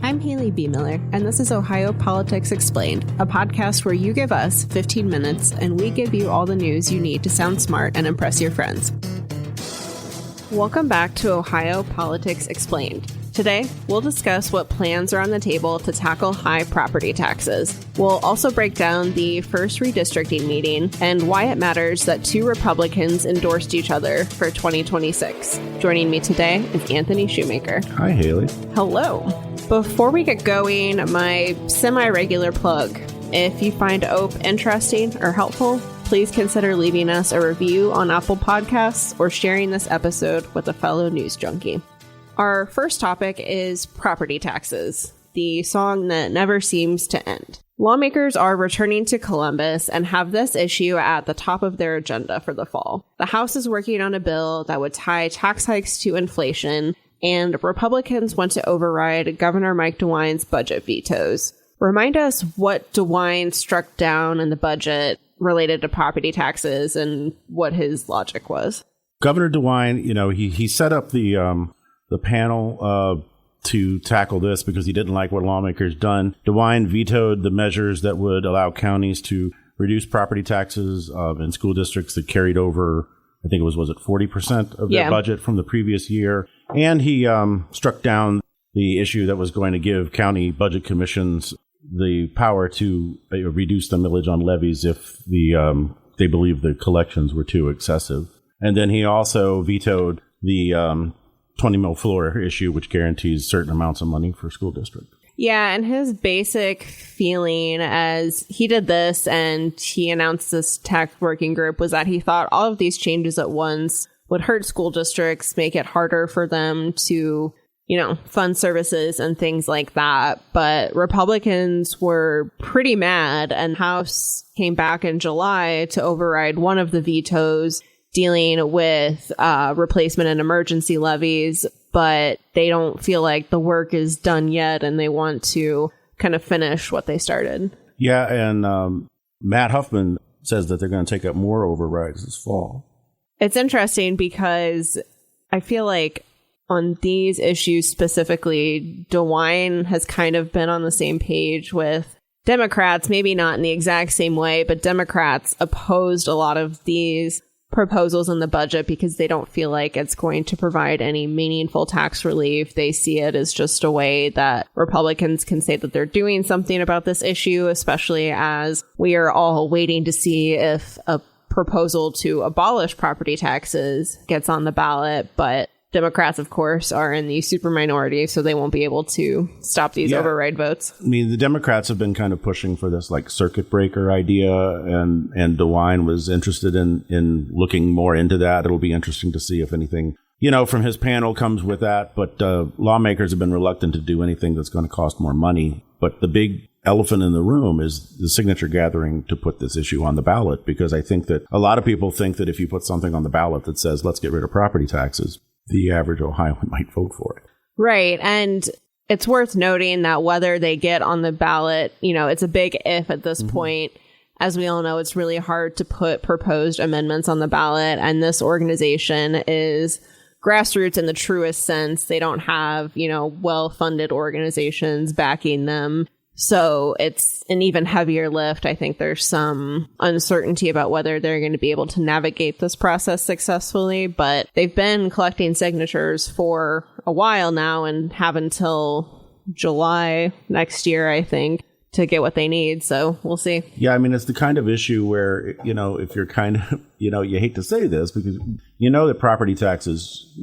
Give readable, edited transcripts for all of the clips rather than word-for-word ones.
I'm Haley B. Miller, and this is Ohio Politics Explained, a podcast where you give us 15 minutes and we give you all the news you need to sound smart and impress your friends. Welcome back to Ohio Politics Explained. Today, we'll discuss what plans are on the table to tackle high property taxes. We'll also break down the first redistricting meeting and why it matters that two Republicans endorsed each other for 2026. Joining me today is Anthony Shoemaker. Hi, Haley. Hello. Before we get going, my semi-regular plug. If you find OAP interesting or helpful, please consider leaving us a review on Apple Podcasts or sharing this episode with a fellow news junkie. Our first topic is property taxes, the song that never seems to end. Lawmakers are returning to Columbus and have this issue at the top of their agenda for the fall. The House is working on a bill that would tie tax hikes to inflation, and Republicans want to override Governor Mike DeWine's budget vetoes. Remind us what DeWine struck down in the budget related to property taxes and what his logic was. Governor DeWine, he set up the panel to tackle this because he didn't like what lawmakers done. DeWine vetoed the measures that would allow counties to reduce property taxes in school districts that carried over, I think it was it 40% of their budget from the previous year. And he struck down the issue that was going to give county budget commissions the power to reduce the millage on levies if they believe the collections were too excessive. And then he also vetoed the 20 mil floor issue, which guarantees certain amounts of money for school districts. Yeah, and his basic feeling as he did this and he announced this tax working group was that he thought all of these changes at once would hurt school districts, make it harder for them to, fund services and things like that. But Republicans were pretty mad, and House came back in July to override one of the vetoes dealing with replacement and emergency levies, but they don't feel like the work is done yet, and they want to kind of finish what they started. Yeah, and Matt Huffman says that they're going to take up more overrides this fall. It's interesting because I feel like on these issues specifically, DeWine has kind of been on the same page with Democrats, maybe not in the exact same way, but Democrats opposed a lot of these proposals in the budget because they don't feel like it's going to provide any meaningful tax relief. They see it as just a way that Republicans can say that they're doing something about this issue, especially as we are all waiting to see if a proposal to abolish property taxes gets on the ballot. But Democrats, of course, are in the super minority, so they won't be able to stop these override votes. I mean, the Democrats have been kind of pushing for this circuit breaker idea, and DeWine was interested in looking more into that. It'll be interesting to see if anything, from his panel comes with that. But lawmakers have been reluctant to do anything that's going to cost more money. But the big elephant in the room is the signature gathering to put this issue on the ballot, because I think that a lot of people think that if you put something on the ballot that says, let's get rid of property taxes, the average Ohioan might vote for it. Right. And it's worth noting that whether they get on the ballot, it's a big if at this point. As we all know, it's really hard to put proposed amendments on the ballot. And this organization is grassroots in the truest sense. They don't have, well-funded organizations backing them. So it's an even heavier lift. I think there's some uncertainty about whether they're going to be able to navigate this process successfully, but they've been collecting signatures for a while now and have until July next year, I think, to get what they need. So we'll see. Yeah, I mean, it's the kind of issue where, if you're kind of, you hate to say this because that property taxes,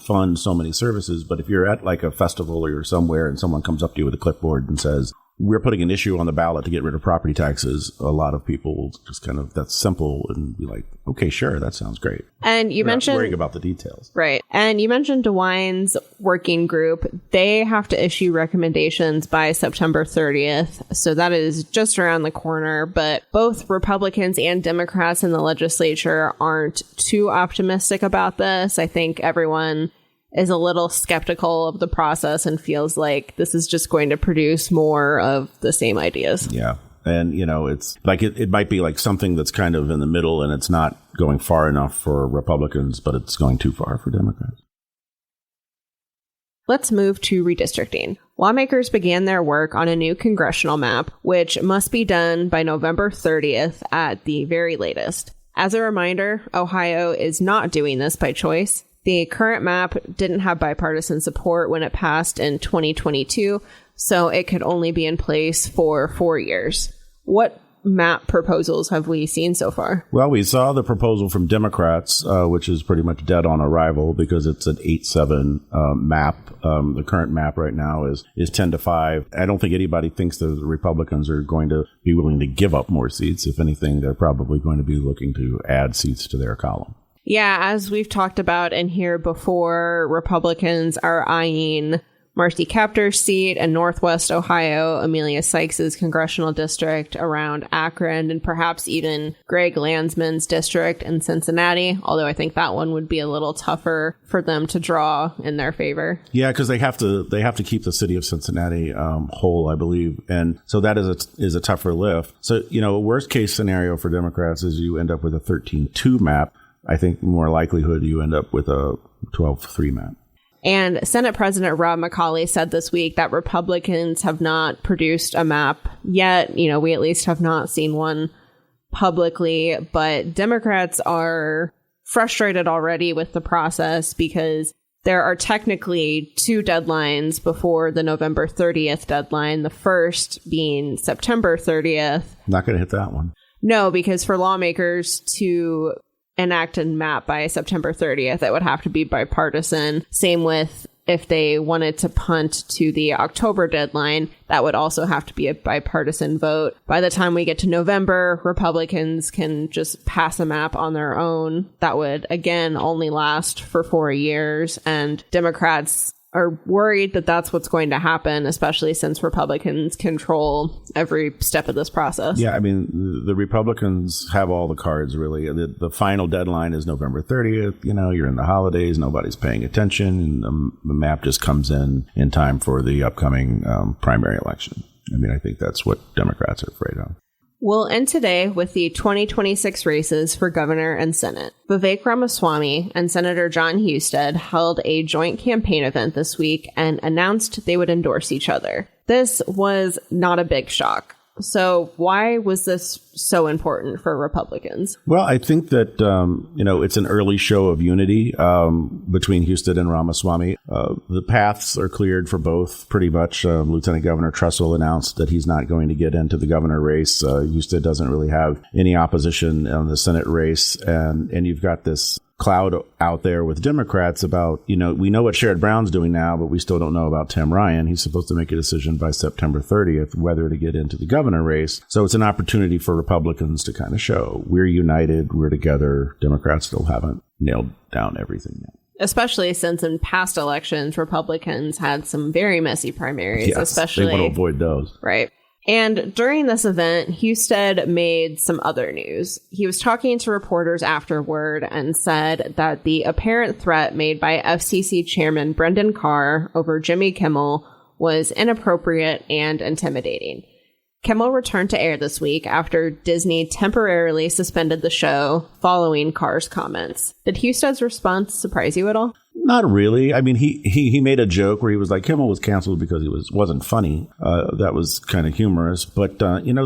fund so many services. But if you're at a festival or you're somewhere and someone comes up to you with a clipboard and says, we're putting an issue on the ballot to get rid of property taxes, a lot of people will just that's simple and be like, okay, sure, that sounds great. And you mentioned not worrying about the details. Right. And you mentioned DeWine's working group. They have to issue recommendations by September 30th. So that is just around the corner. But both Republicans and Democrats in the legislature aren't too optimistic about this. I think everyone is a little skeptical of the process and feels like this is just going to produce more of the same ideas. Yeah. And, it's it might be something that's kind of in the middle and it's not going far enough for Republicans, but it's going too far for Democrats. Let's move to redistricting. Lawmakers began their work on a new congressional map, which must be done by November 30th at the very latest. As a reminder, Ohio is not doing this by choice. The current map didn't have bipartisan support when it passed in 2022, so it could only be in place for 4 years. What map proposals have we seen so far? Well, we saw the proposal from Democrats, which is pretty much dead on arrival because it's an 8-7 map. The current map right now is 10-5. I don't think anybody thinks the Republicans are going to be willing to give up more seats. If anything, they're probably going to be looking to add seats to their column. Yeah, as we've talked about in here before, Republicans are eyeing Marcy Kaptur's seat in Northwest Ohio, Amelia Sykes' congressional district around Akron, and perhaps even Greg Landsman's district in Cincinnati, although I think that one would be a little tougher for them to draw in their favor. Yeah, because they have to keep the city of Cincinnati whole, I believe. And so that is a tougher lift. So, a worst case scenario for Democrats is you end up with a 13-2 map. I think more likelihood you end up with a 12-3 map. And Senate President Rob McCauley said this week that Republicans have not produced a map yet. We at least have not seen one publicly, but Democrats are frustrated already with the process because there are technically 2 deadlines before the November 30th deadline, the first being September 30th. Not going to hit that one. No, because for lawmakers to enact a map by September 30th, it would have to be bipartisan. Same with if they wanted to punt to the October deadline, that would also have to be a bipartisan vote. By the time we get to November, Republicans can just pass a map on their own. That would, again, only last for 4 years. And Democrats are worried that that's what's going to happen, especially since Republicans control every step of this process. Yeah, I mean, the Republicans have all the cards, really. The final deadline is November 30th. You're in the holidays, nobody's paying attention, and the map just comes in time for the upcoming primary election. I mean, I think that's what Democrats are afraid of. We'll end today with the 2026 races for governor and Senate. Vivek Ramaswamy and Senator John Husted held a joint campaign event this week and announced they would endorse each other. This was not a big shock. So why was this so important for Republicans? Well, I think that, it's an early show of unity between Husted and Ramaswamy. The paths are cleared for both pretty much. Lieutenant Governor Trussell announced that he's not going to get into the governor race. Husted doesn't really have any opposition on the Senate race. And you've got this cloud out there with Democrats about, we know what Sherrod Brown's doing now, but we still don't know about Tim Ryan. He's supposed to make a decision by September 30th whether to get into the governor race. So it's an opportunity for Republicans to kind of show we're united, we're together. Democrats still haven't nailed down everything yet. Especially since in past elections, Republicans had some very messy primaries, yes, especially. They want to avoid those. Right. And during this event, Husted made some other news. He was talking to reporters afterward and said that the apparent threat made by FCC Chairman Brendan Carr over Jimmy Kimmel was inappropriate and intimidating. Kimmel returned to air this week after Disney temporarily suspended the show following Carr's comments. Did Husted's response surprise you at all? Not really. I mean, he made a joke where he was like, Kimmel was canceled because he wasn't funny. That was kind of humorous. But,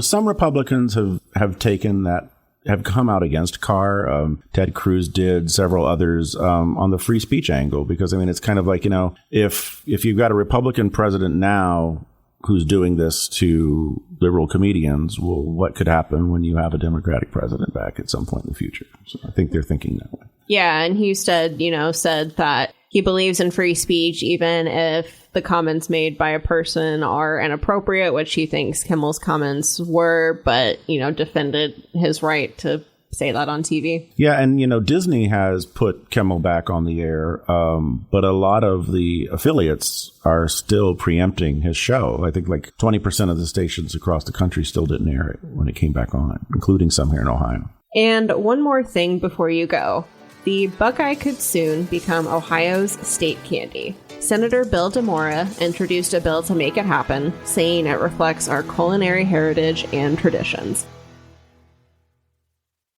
some Republicans have taken that, have come out against Carr. Ted Cruz did, several others on the free speech angle. Because, it's kind of like, if you've got a Republican president now who's doing this to liberal comedians, well, what could happen when you have a Democratic president back at some point in the future? So I think they're thinking that way. Yeah, and Husted, said that he believes in free speech, even if the comments made by a person are inappropriate, which he thinks Kimmel's comments were, but, defended his right to say that on TV. Yeah, and, Disney has put Kimmel back on the air, but a lot of the affiliates are still preempting his show. I think like 20% of the stations across the country still didn't air it when it came back on, including some here in Ohio. And one more thing before you go. The Buckeye could soon become Ohio's state candy. Senator Bill DeMora introduced a bill to make it happen, saying it reflects our culinary heritage and traditions.